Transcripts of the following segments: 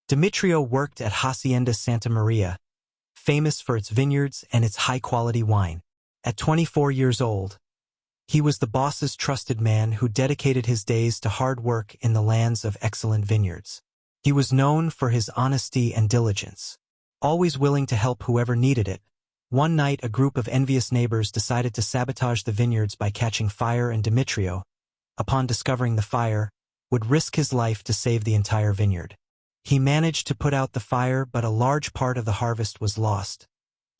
Demetrio worked at Hacienda Santa Maria, famous for its vineyards and its high-quality wine. At 24 years old, he was the boss's trusted man who dedicated his days to hard work in the lands of excellent vineyards. He was known for his honesty and diligence, always willing to help whoever needed it. One night, a group of envious neighbors decided to sabotage the vineyards by catching fire, and Demetrio, upon discovering the fire, would risk his life to save the entire vineyard. He managed to put out the fire, but a large part of the harvest was lost.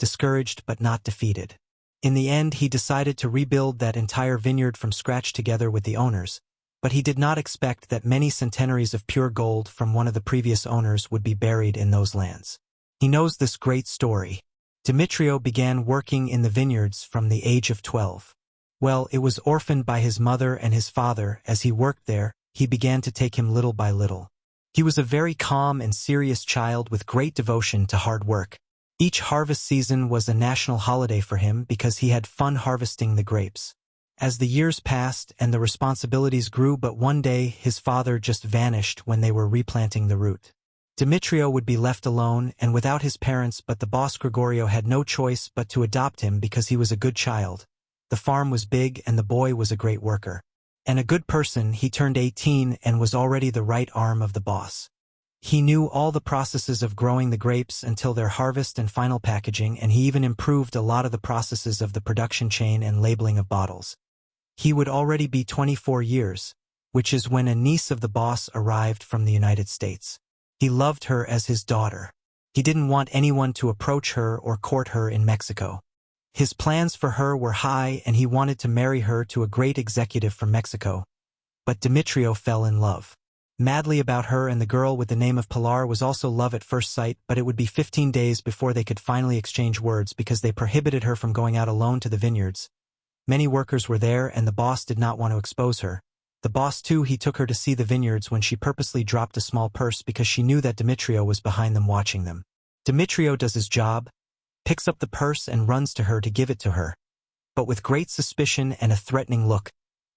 Discouraged but not defeated, in the end he decided to rebuild that entire vineyard from scratch together with the owners, but he did not expect that many centenaries of pure gold from one of the previous owners would be buried in those lands. He knows this great story. Demetrio began working in the vineyards from the age of 12. Well, it was orphaned by his mother and his father. As he worked there, he began to take him little by little. He was a very calm and serious child with great devotion to hard work. Each harvest season was a national holiday for him because he had fun harvesting the grapes. As the years passed and the responsibilities grew, but one day his father just vanished when they were replanting the root. Demetrio would be left alone and without his parents, but the boss Gregorio had no choice but to adopt him because he was a good child. The farm was big and the boy was a great worker. And a good person. He turned 18 and was already the right arm of the boss. He knew all the processes of growing the grapes until their harvest and final packaging, and he even improved a lot of the processes of the production chain and labeling of bottles. He would already be 24 years, which is when a niece of the boss arrived from the United States. He loved her as his daughter. He didn't want anyone to approach her or court her in Mexico. His plans for her were high and he wanted to marry her to a great executive from Mexico. But Demetrio fell in love madly about her, and the girl with the name of Pilar was also love at first sight, but it would be 15 days before they could finally exchange words because they prohibited her from going out alone to the vineyards. Many workers were there and the boss did not want to expose her. The boss too, he took her to see the vineyards when she purposely dropped a small purse because she knew that Demetrio was behind them watching them. Demetrio does his job, picks up the purse and runs to her to give it to her. But with great suspicion and a threatening look,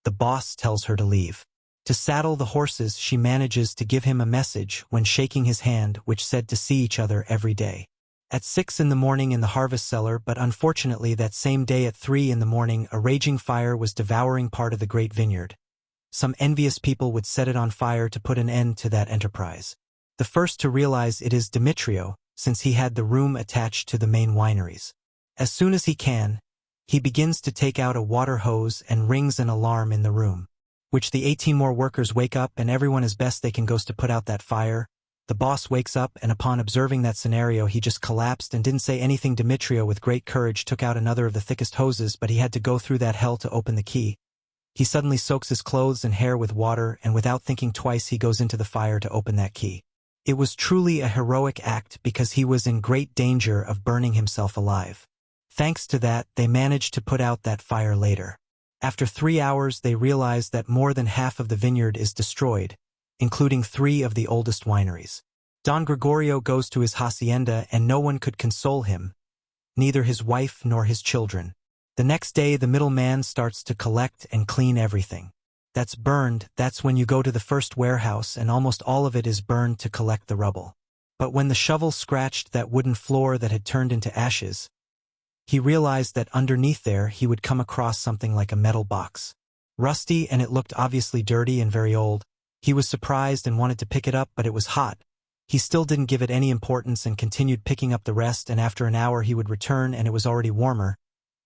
the boss tells her to leave. To saddle the horses, she manages to give him a message when shaking his hand, which said to see each other every day. At 6 in the morning in the harvest cellar, but unfortunately that same day at 3 in the morning, a raging fire was devouring part of the great vineyard. Some envious people would set it on fire to put an end to that enterprise. The first to realize it is Demetrio, since he had the room attached to the main wineries. As soon as he can, he begins to take out a water hose and rings an alarm in the room, which the 18 more workers wake up and everyone as best they can goes to put out that fire. The boss wakes up and upon observing that scenario he just collapsed and didn't say anything. Demetrio with great courage took out another of the thickest hoses, but he had to go through that hell to open the key. He suddenly soaks his clothes and hair with water and without thinking twice he goes into the fire to open that key. It was truly a heroic act because he was in great danger of burning himself alive. Thanks to that, they managed to put out that fire later. After 3 hours, they realized that more than half of the vineyard is destroyed, including 3 of the oldest wineries. Don Gregorio goes to his hacienda and no one could console him, neither his wife nor his children. The next day, the middleman starts to collect and clean everything that's burned. That's when you go to the first warehouse and almost all of it is burned to collect the rubble. But when the shovel scratched that wooden floor that had turned into ashes, he realized that underneath there he would come across something like a metal box. Rusty, and it looked obviously dirty and very old. He was surprised and wanted to pick it up, but it was hot. He still didn't give it any importance and continued picking up the rest, and after an hour he would return and it was already warmer.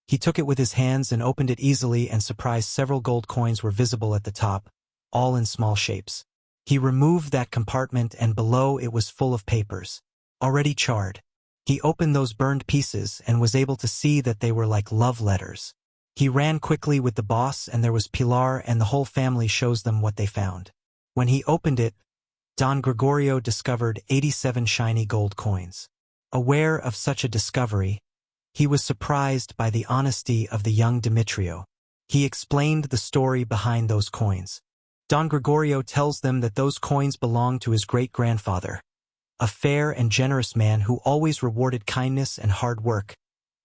He took it with his hands and opened it easily, and surprised several gold coins were visible at the top, all in small shapes. He removed that compartment and below it was full of papers, already charred. He opened those burned pieces and was able to see that they were like love letters. He ran quickly with the boss and there was Pilar and the whole family shows them what they found. When he opened it, Don Gregorio discovered 87 shiny gold coins. Aware of such a discovery, he was surprised by the honesty of the young Demetrio. He explained the story behind those coins. Don Gregorio tells them that those coins belonged to his great-grandfather, a fair and generous man who always rewarded kindness and hard work.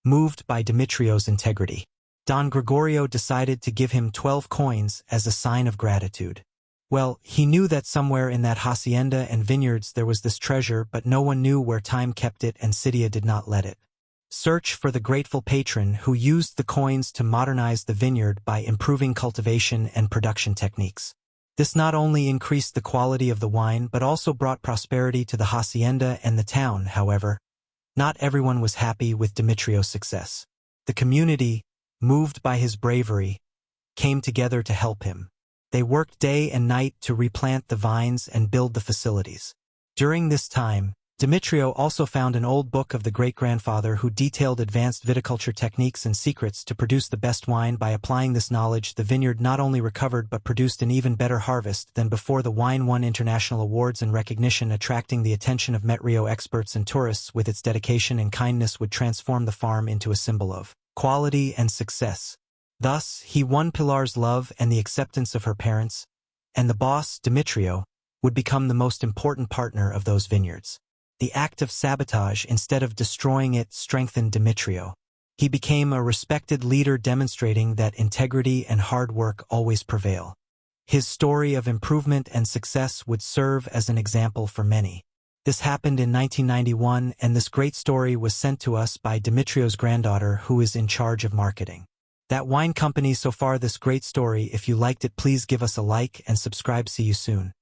Moved by Demetrio's integrity, Don Gregorio decided to give him 12 coins as a sign of gratitude. Well, he knew that somewhere in that hacienda and vineyards there was this treasure, but no one knew where time kept it, and Cydia did not let it. Search for the grateful patron who used the coins to modernize the vineyard by improving cultivation and production techniques. This not only increased the quality of the wine but also brought prosperity to the hacienda and the town. However, not everyone was happy with Demetrio's success. The community, moved by his bravery, came together to help him. They worked day and night to replant the vines and build the facilities. During this time, Demetrio also found an old book of the great-grandfather who detailed advanced viticulture techniques and secrets to produce the best wine. By applying this knowledge, the vineyard not only recovered but produced an even better harvest than before. The wine won international awards and recognition, attracting the attention of Metrio experts and tourists. With its dedication and kindness would transform the farm into a symbol of quality and success. Thus, he won Pilar's love and the acceptance of her parents, and the boss, Demetrio, would become the most important partner of those vineyards. The act of sabotage, instead of destroying it, strengthened Demetrio. He became a respected leader, demonstrating that integrity and hard work always prevail. His story of improvement and success would serve as an example for many. This happened in 1991, and this great story was sent to us by Demetrio's granddaughter, who is in charge of marketing that wine company. So far, this great story. If you liked it, please give us a like and subscribe. See you soon.